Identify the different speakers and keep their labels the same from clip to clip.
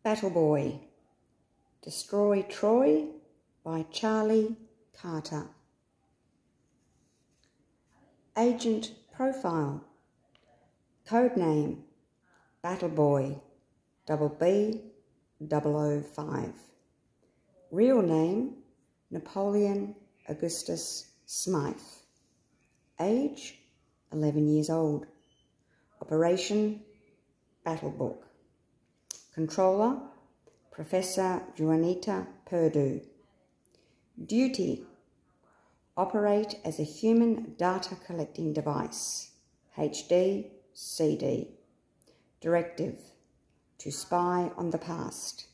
Speaker 1: Battle Boy. Destroy Troy by Charlie Carter. Agent Profile. Codename Battle Boy BB005. Real name Napoleon Augustus Smythe. Age 11 years old. Operation Battle Book. Controller Professor Juanita Purdue. Duty operate as a human data collecting device. HD CD. Directive to spy on the past.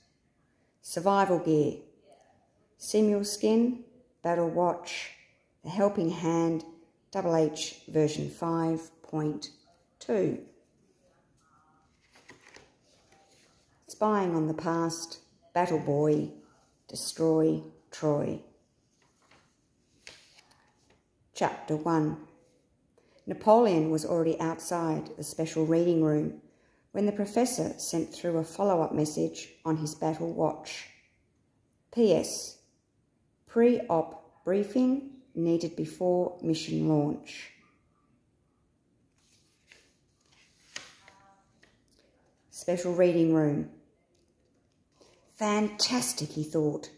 Speaker 1: Survival gear Simul Skin, Battle Watch, The Helping Hand, HH version 5.2. Spying on the past, Battle Boy, Destroy Troy. Chapter 1. Napoleon was already outside the special reading room when the professor sent through a follow-up message on his battle watch. PS. Pre-op briefing needed before mission launch. Special reading room. Fantastic, he thought.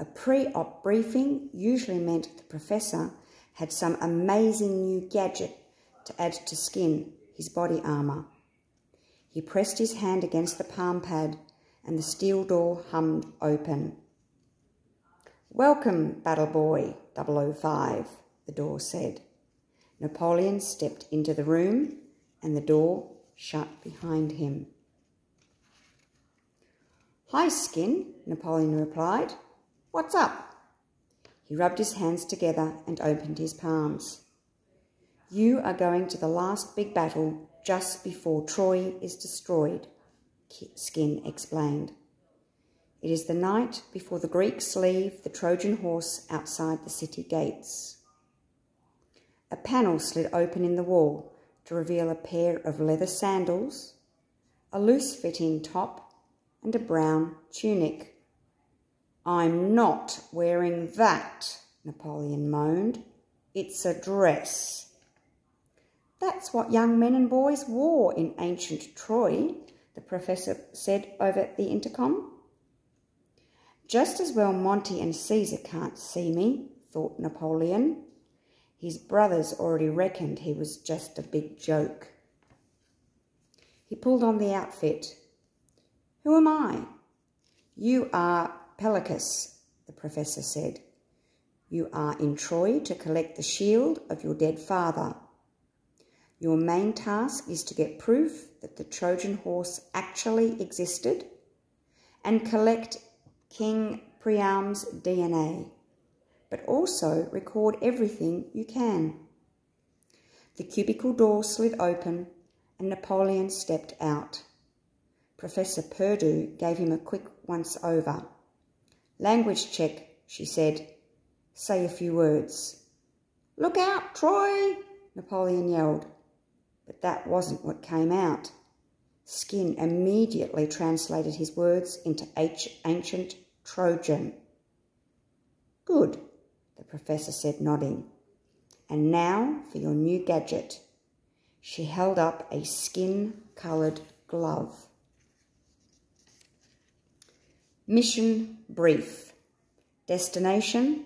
Speaker 1: A pre-op briefing usually meant the professor had some amazing new gadget to add to Skin, his body armour. He pressed his hand against the palm pad and the steel door hummed open. Welcome, Battle Boy 005, the door said. Napoleon stepped into the room and the door shut behind him. Hi, Skin, Napoleon replied. What's up? He rubbed his hands together and opened his palms. You are going to the last big battle just before Troy is destroyed, Skin explained. It is the night before the Greeks leave the Trojan horse outside the city gates. A panel slid open in the wall to reveal a pair of leather sandals, a loose-fitting top, and a brown tunic. I'm not wearing that, Napoleon moaned. It's a dress. That's what young men and boys wore in ancient Troy, the professor said over the intercom. Just as well Monty and Caesar can't see me, thought Napoleon. His brothers already reckoned he was just a big joke. He pulled on the outfit. Who am I? You are Pelicus, the professor said. You are in Troy to collect the shield of your dead father. Your main task is to get proof that the Trojan horse actually existed and collect King Priam's DNA, but also record everything you can. The cubicle door slid open and Napoleon stepped out. Professor Purdue gave him a quick once-over. Language check, she said. Say a few words. Look out, Troy, Napoleon yelled. But that wasn't what came out. Skin immediately translated his words into ancient Trojan. Good, the professor said, nodding. And now for your new gadget. She held up a skin-coloured glove. Mission brief. Destination,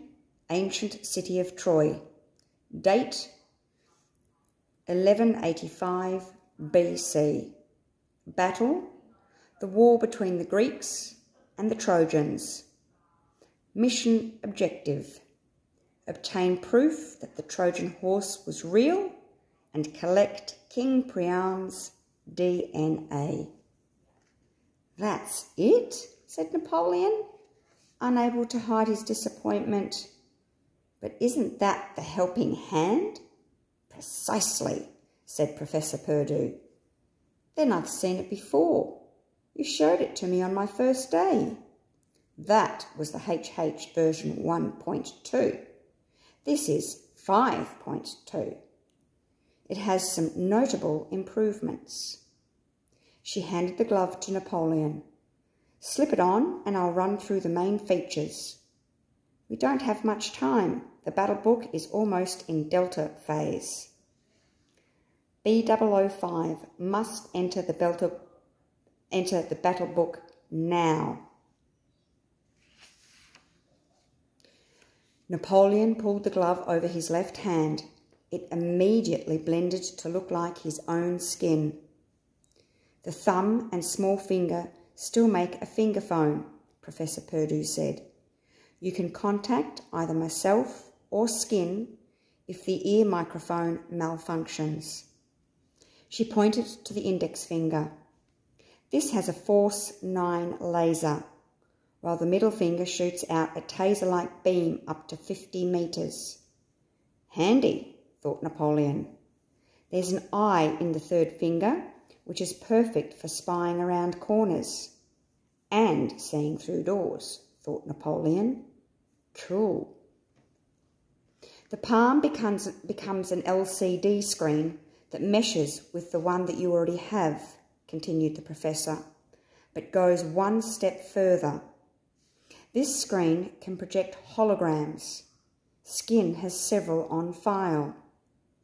Speaker 1: ancient city of Troy. Date, 1185 BC. Battle, the war between the Greeks and the Trojans. Mission objective, obtain proof that the Trojan horse was real and collect King Priam's DNA. That's it? Said Napoleon, unable to hide his disappointment. But isn't that the helping hand? Precisely, said Professor Purdue. Then I've seen it before. You showed it to me on my first day. That was the HH version 1.2. This is 5.2. It has some notable improvements. She handed the glove to Napoleon. Slip it on and I'll run through the main features. We don't have much time. The battle book is almost in Delta phase. B005 must enter the battle book now. Napoleon pulled the glove over his left hand. It immediately blended to look like his own skin. The thumb and small finger still make a finger phone, Professor Perdue said. You can contact either myself or Skin if the ear microphone malfunctions. She pointed to the index finger. This has a Force 9 laser, while the middle finger shoots out a taser-like beam up to 50 metres. Handy, thought Napoleon. There's an eye in the third finger, which is perfect for spying around corners. And seeing through doors, thought Napoleon. Cool. The palm becomes an LCD screen that meshes with the one that you already have, continued the professor, but goes one step further. This screen can project holograms. Skin has several on file.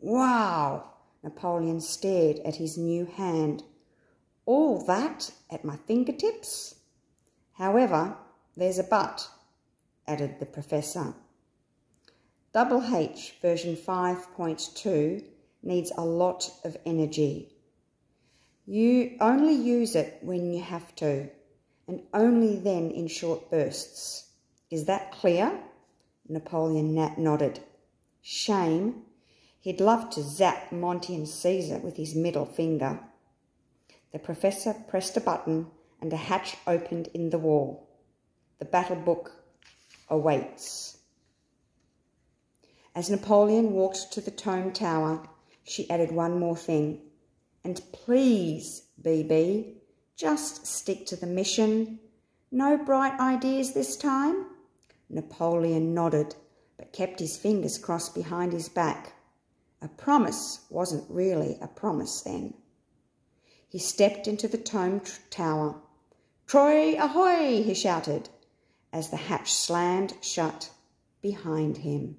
Speaker 1: Wow! Napoleon stared at his new hand. All that at my fingertips? However, there's a but, added the professor. Double H version 5.2 needs a lot of energy. You only use it when you have to, and only then in short bursts. Is that clear? Napoleon nodded. Shame. He'd love to zap Monty and Caesar with his middle finger. The professor pressed a button and a hatch opened in the wall. The battle book awaits. As Napoleon walked to the Tome Tower, she added one more thing. And please, BB, just stick to the mission. No bright ideas this time? Napoleon nodded, but kept his fingers crossed behind his back. A promise wasn't really a promise then. He stepped into the Tome Tower. Troy ahoy, he shouted, as the hatch slammed shut behind him.